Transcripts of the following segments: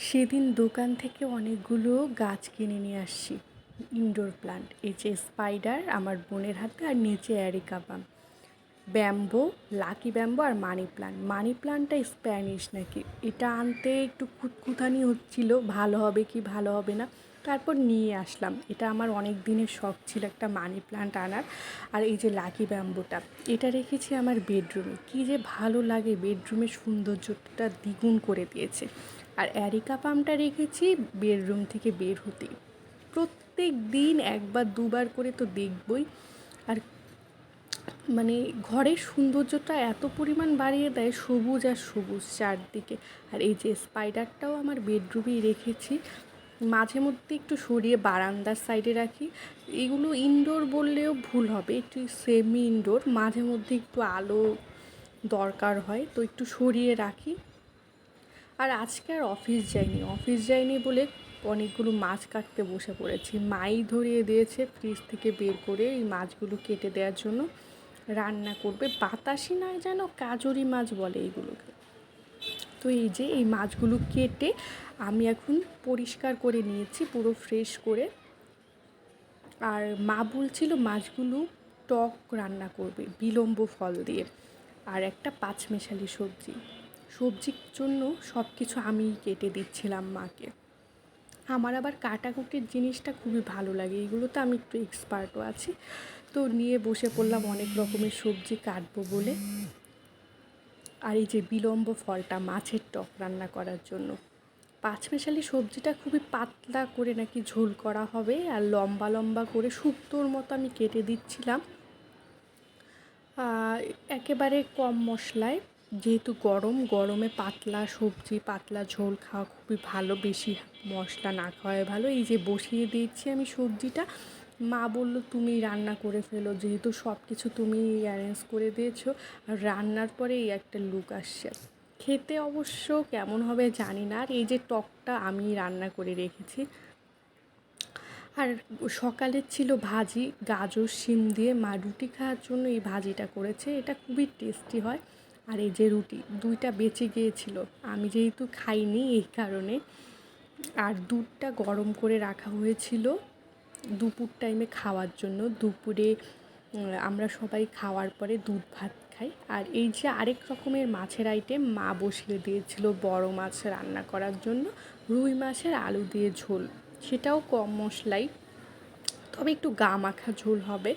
সেদিন দোকান থেকে অনেকগুলো গাছ কিনে নিয়ে আসছি, ইনডোর প্লান্ট। এই যে স্পাইডার আমার বোনের হাতে, আর নিচে অ্যারিকা পাম, ব্যাম্বো, লাকি ব্যাম্বো আর মানি প্লান্ট। মানি প্লান্টটা স্প্যানিশ নাকি, এটা আনতে একটু খুঁতখুঁতানি হচ্ছিল, ভালো হবে কি ভালো হবে না। তারপর নিয়ে আসলাম। এটা আমার অনেক দিনের শখ ছিল একটা মানি প্লান্ট আনার। আর এই যে লাকি ব্যাম্বোটা, এটা রেখেছি আমার বেডরুমে। কী যে ভালো লাগে, বেডরুমের সৌন্দর্যটা দ্বিগুণ করে দিয়েছে। আর অ্যারিকা পামটা রেখেছি বেডরুম থেকে বের হতেই। প্রত্যেক দিন একবার দুবার করে তো দেখবই। আর মানে ঘরের সৌন্দর্যটা এত পরিমাণ বাড়িয়ে দেয়, সবুজ আর সবুজ চারদিকে। আর এই যে স্পাইডারটাও আমার বেডরুমেই রেখেছি, মাঝে মধ্যে একটু সরিয়ে বারান্দার সাইডে রাখি। এগুলো ইনডোর বললেও ভুল হবে, একটু সেমি ইনডোর, মাঝে মধ্যে একটু আলো দরকার হয় তো একটু সরিয়ে রাখি। আর আজকে আর অফিস যাইনি বলে অনেকগুলো মাছ কাটতে বসে পড়েছি। মাই ধরিয়ে দিয়েছে ফ্রিজ থেকে বের করে এই মাছগুলো কেটে দেওয়ার জন্য, রান্না করবে। বাতাসি নয় যেন, কাজরি মাছ বলে এইগুলোকে। তো এই যে এই মাছগুলো কেটে আমি এখন পরিষ্কার করে নিয়েছি পুরো ফ্রেশ করে। আর মা বলছিল মাছগুলো টক রান্না করবে বিলম্ব ফল দিয়ে, আর একটা পাঁচমেশালি সবজির জন্য সব কিছু আমিই কেটে দিচ্ছিলাম মাকে। আমার আবার কাটাকুটির জিনিসটা খুবই ভালো লাগে, এগুলোতে আমি একটু এক্সপার্টও আছি। তো নিয়ে বসে পড়লাম অনেক রকমের সবজি কাটবো বলে। আর এই যে বিলম্ব ফলটা মাছের টক রান্না করার জন্য। পাঁচমেশালি সবজিটা খুবই পাতলা করে নাকি ঝোল করা হবে, আর লম্বা লম্বা করে শুক্তোর মতো আমি কেটে দিচ্ছিলাম একেবারে কম মশলায়। যেহেতু গরমে পাতলা সবজি পাতলা ঝোল খাওয়া খুবই ভালো, বেশি মশলা না খাওয়াই ভালো। এই যে বসিয়ে দিয়েছি আমি সবজিটা। মা বললো তুমি রান্না করে ফেলো, যেহেতু সব কিছু তুমি অ্যারেঞ্জ করে দিয়েছো। আর রান্নার পরে এই একটা লুক আসছে, খেতে অবশ্য কেমন হবে জানি না। আর এই যে টকটা আমি রান্না করে রেখেছি। আর সকালের ছিল ভাজি, গাজর শিম দিয়ে। মা রুটি খাওয়ার জন্য এই ভাজিটা করেছে, এটা খুবই টেস্টি হয়। আর এই যে রুটি দুইটা বেঁচে গিয়েছিল, আমি যেহেতু খাইনি এই কারণে। আর দুধটা গরম করে রাখা হয়েছিল দুপুর টাইমে খাওয়ার জন্য। দুপুরে আমরা সবাই খাওয়ার পরে দুধ ভাত খাই। আর এই যে আরেক রকমের মাছের আইটেম মা বসিয়ে দিয়েছিল বড় মাছ রান্না করার জন্য, রুই মাছের আলু দিয়ে ঝোল, সেটাও কম মশলাই, তবে একটু গা মাখা ঝোল হবে।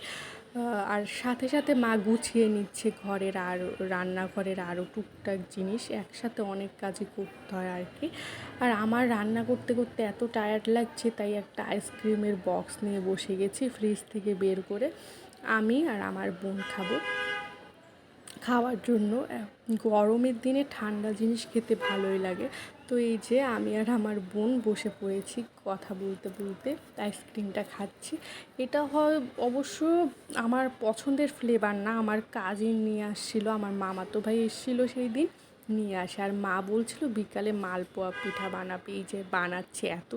আর সাথে সাথে মা গুছিয়ে নিচ্ছে ঘরের আর রান্নাঘরের আরও টুকটাক জিনিস, একসাথে অনেক কাজই করতে হয় আর কি। আর আমার রান্না করতে করতে এত টায়ার্ড লাগছে, তাই একটা আইসক্রিমের বক্স নিয়ে বসে গেছি ফ্রিজ থেকে বের করে। আমি আর আমার বোন খাওয়ার জন্য। গরমের দিনে ঠান্ডা জিনিস খেতে ভালোই লাগে। তো এই যে আমি আর আমার বোন বসে পড়েছি কথা বলতে বলতে, আইসক্রিমটা খাচ্ছি। এটা হয় অবশ্য আমার পছন্দের ফ্লেভার না, আমার কাজিন নিয়ে আসছিলো, আমার মামাতো ভাই এসেছিলো সেই দিন, নিয়ে আসে। আর মা বলছিল বিকালে মালপোয়া পিঠা বানাবে, এই যে বানাচ্ছে। এত